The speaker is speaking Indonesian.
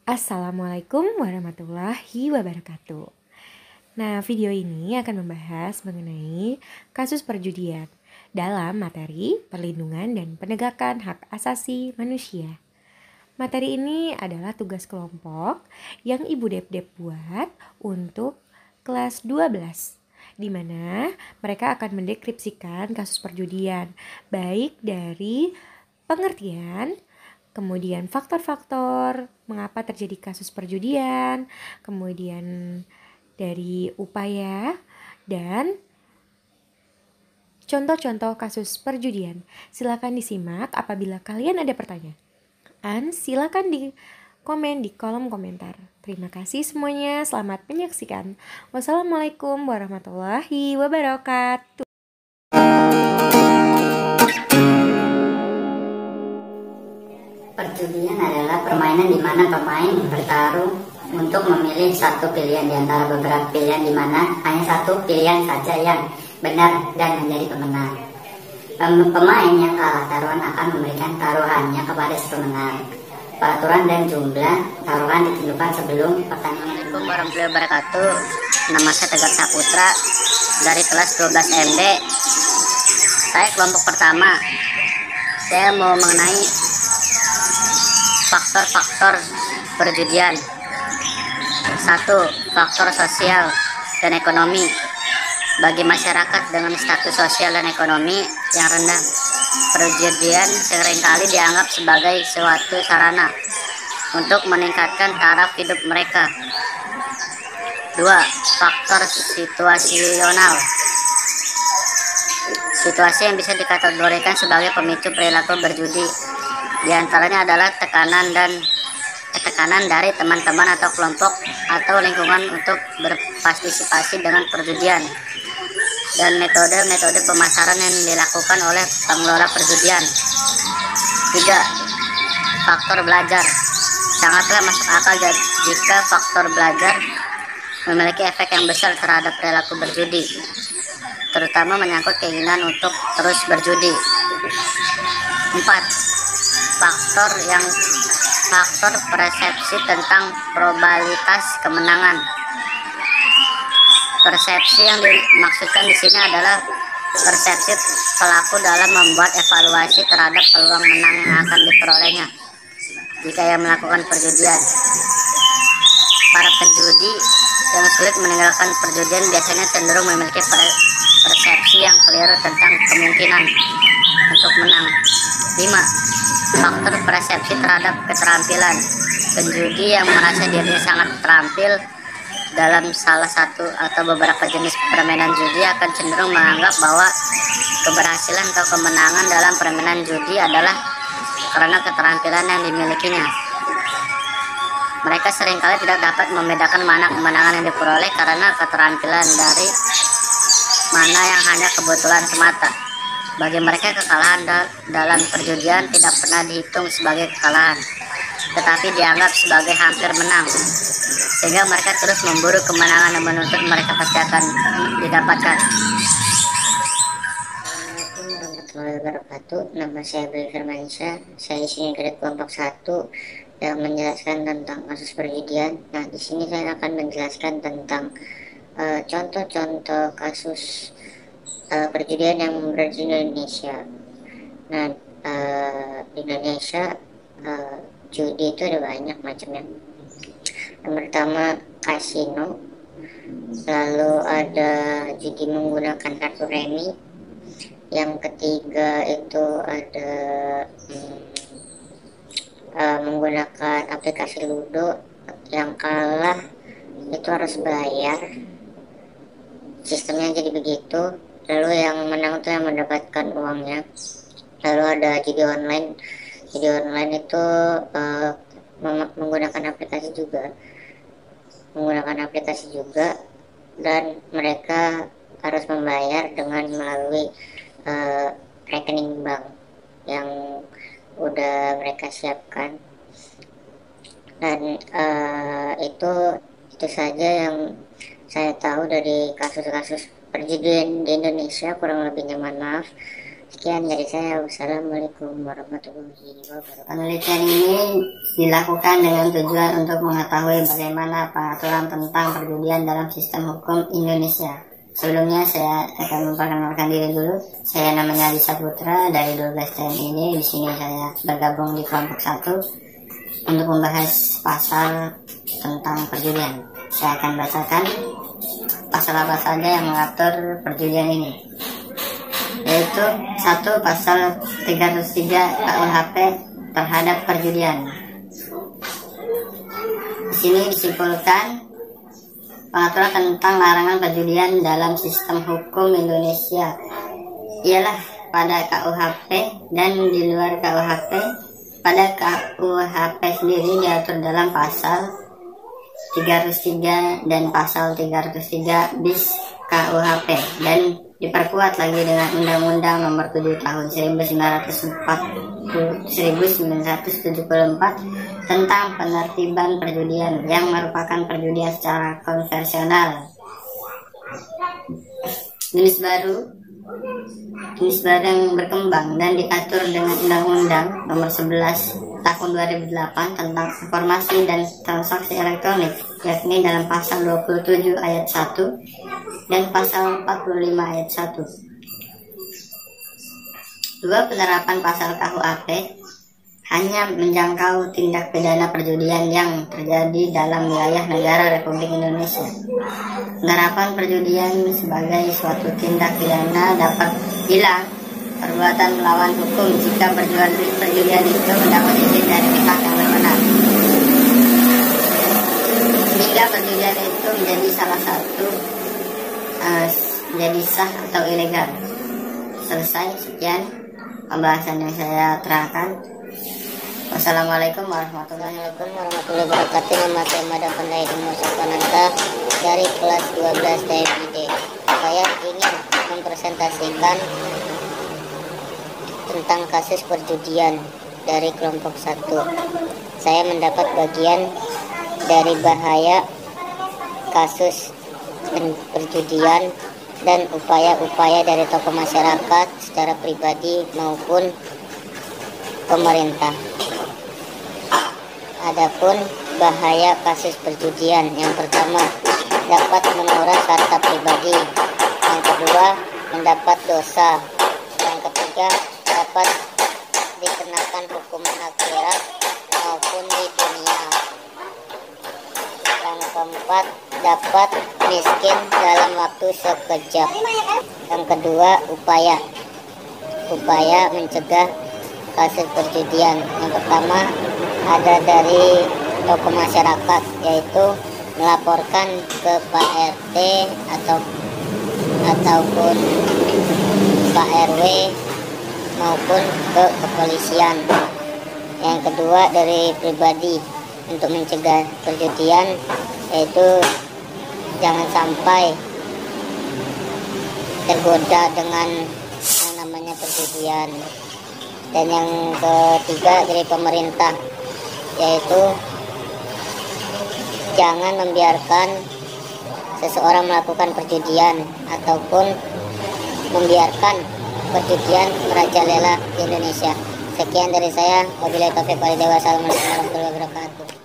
Assalamualaikum warahmatullahi wabarakatuh. Nah, video ini akan membahas mengenai kasus perjudian dalam materi perlindungan dan penegakan hak asasi manusia. Materi ini adalah tugas kelompok yang Ibu Dep-Dep buat untuk kelas 12, di mana mereka akan mendeskripsikan kasus perjudian, baik dari pengertian, kemudian faktor-faktor mengapa terjadi kasus perjudian, kemudian dari upaya, dan contoh-contoh kasus perjudian. Silakan disimak. Apabila kalian ada pertanyaan, silakan di komen di kolom komentar. Terima kasih semuanya, selamat menyaksikan. Wassalamualaikum warahmatullahi wabarakatuh. Perjudian adalah permainan di mana pemain bertarung untuk memilih satu pilihan di antara beberapa pilihan, di mana hanya satu pilihan saja yang benar dan menjadi pemenang. Pemain yang kalah taruhan akan memberikan taruhannya kepada si pemenang. Peraturan dan jumlah taruhan ditentukan sebelum pertandingan. Assalamualaikum warahmatullahi wabarakatuh. Nama saya Tegar Saputra dari kelas 12 MD. Saya kelompok pertama. Saya mau mengenai faktor-faktor perjudian. 1. Faktor sosial dan ekonomi. Bagi masyarakat dengan status sosial dan ekonomi yang rendah, perjudian seringkali dianggap sebagai suatu sarana untuk meningkatkan taraf hidup mereka. 2. Faktor situasional. Situasi yang bisa dikategorikan sebagai pemicu perilaku berjudi. Di antaranya adalah tekanan dari teman-teman atau kelompok atau lingkungan untuk berpartisipasi dengan perjudian, dan metode-metode pemasaran yang dilakukan oleh pengelola perjudian. 3. Faktor belajar. Sangatlah masuk akal jika faktor belajar memiliki efek yang besar terhadap perilaku berjudi, terutama menyangkut keinginan untuk terus berjudi. 4. Faktor persepsi tentang probabilitas kemenangan. Persepsi yang dimaksudkan di sini adalah persepsi pelaku dalam membuat evaluasi terhadap peluang menang yang akan diperolehnya jika ia melakukan perjudian. Para penjudi yang sulit meninggalkan perjudian biasanya cenderung memiliki persepsi yang keliru tentang kemungkinan untuk menang. 5. Faktor persepsi terhadap keterampilan. Penjudi yang merasa dirinya sangat terampil dalam salah satu atau beberapa jenis permainan judi akan cenderung menganggap bahwa keberhasilan atau kemenangan dalam permainan judi adalah karena keterampilan yang dimilikinya. Mereka seringkali tidak dapat membedakan mana kemenangan yang diperoleh karena keterampilan dari mana yang hanya kebetulan semata. Bagi mereka, kekalahan dalam perjudian tidak pernah dihitung sebagai kekalahan, tetapi dianggap sebagai hampir menang, sehingga mereka terus memburu kemenangan yang menuntut mereka pasti akan didapatkan. Assalamualaikum warahmatullahi wabarakatuh. Nama saya Beli Firmansyah. Saya sini dari kelompok 1 yang menjelaskan tentang kasus perjudian. Nah, di sini saya akan menjelaskan tentang contoh-contoh kasus perjudian yang berada di Indonesia. Nah, di Indonesia judi itu ada banyak macamnya. Yang pertama kasino, lalu ada judi menggunakan kartu remi. Yang ketiga itu ada menggunakan aplikasi ludo. Yang kalah itu harus bayar. Sistemnya jadi begitu. Lalu yang menang itu yang mendapatkan uangnya. Lalu ada judi online. Judi online itu menggunakan aplikasi juga, dan mereka harus membayar dengan melalui rekening bank yang udah mereka siapkan. Dan itu saja yang saya tahu dari kasus-kasus perjudian di Indonesia. Kurang lebihnya mohon maaf. Sekian dari saya. Wassalamualaikum warahmatullahi wabarakatuh. Penelitian ini dilakukan dengan tujuan untuk mengetahui bagaimana pengaturan tentang perjudian dalam sistem hukum Indonesia. Sebelumnya saya akan memperkenalkan diri dulu. Saya namanya Adi Saputra dari 12 TNI. Di sini saya bergabung di kelompok 1 untuk membahas pasal tentang perjudian. Saya akan bacakan pasal apa saja yang mengatur perjudian ini. Yaitu 1. Pasal 303 KUHP terhadap perjudian. Di sini disimpulkan pengaturan tentang larangan perjudian dalam sistem hukum Indonesia ialah pada KUHP dan di luar KUHP. Pada KUHP sendiri diatur dalam pasal 303 dan pasal 303 bis KUHP dan diperkuat lagi dengan Undang-Undang Nomor 7 Tahun 1974 tentang penertiban perjudian yang merupakan perjudian secara konvensional. Jenis baru yang berkembang dan diatur dengan Undang-Undang Nomor 11 Tahun 2008 tentang informasi dan transaksi elektronik, yakni dalam pasal 27 ayat 1 dan pasal 45 ayat 1. 2. Penerapan pasal KUHP hanya menjangkau tindak pidana perjudian yang terjadi dalam wilayah negara Republik Indonesia. Penerapan perjudian sebagai suatu tindak pidana dapat hilang perbuatan melawan hukum jika perjudian itu mendapat izin dari pihak yang berwenang, hingga perjudian itu menjadi salah satu menjadi sah atau ilegal. Selesai. Sekian pembahasan yang saya terangkan. Wassalamualaikum warahmatullahi wabarakatuh. Nama saya Madam Pandai Musa Pananta dari kelas 12 TMID. Saya ingin mempresentasikan tentang kasus perjudian dari kelompok 1. Saya mendapat bagian dari bahaya kasus perjudian dan upaya-upaya dari tokoh masyarakat secara pribadi maupun pemerintah. Adapun bahaya kasus perjudian, yang pertama dapat menguras harta pribadi, yang kedua mendapat dosa, yang ketiga dapat dikenakan hukuman akhirat maupun di dunia, yang keempat dapat miskin dalam waktu sekejap. Yang kedua upaya mencegah kasus perjudian. Yang pertama ada dari tokoh masyarakat, yaitu melaporkan ke Pak RT ataupun Pak RW maupun ke kepolisian. Yang kedua dari pribadi untuk mencegah perjudian, yaitu jangan sampai tergoda dengan yang namanya perjudian. Dan yang ketiga dari pemerintah, yaitu jangan membiarkan seseorang melakukan perjudian ataupun membiarkan perjudian merajalela di Indonesia. Sekian dari saya. Wabillahi taufiq wal hidayah. Wassalamualaikum warahmatullahi wabarakatuh.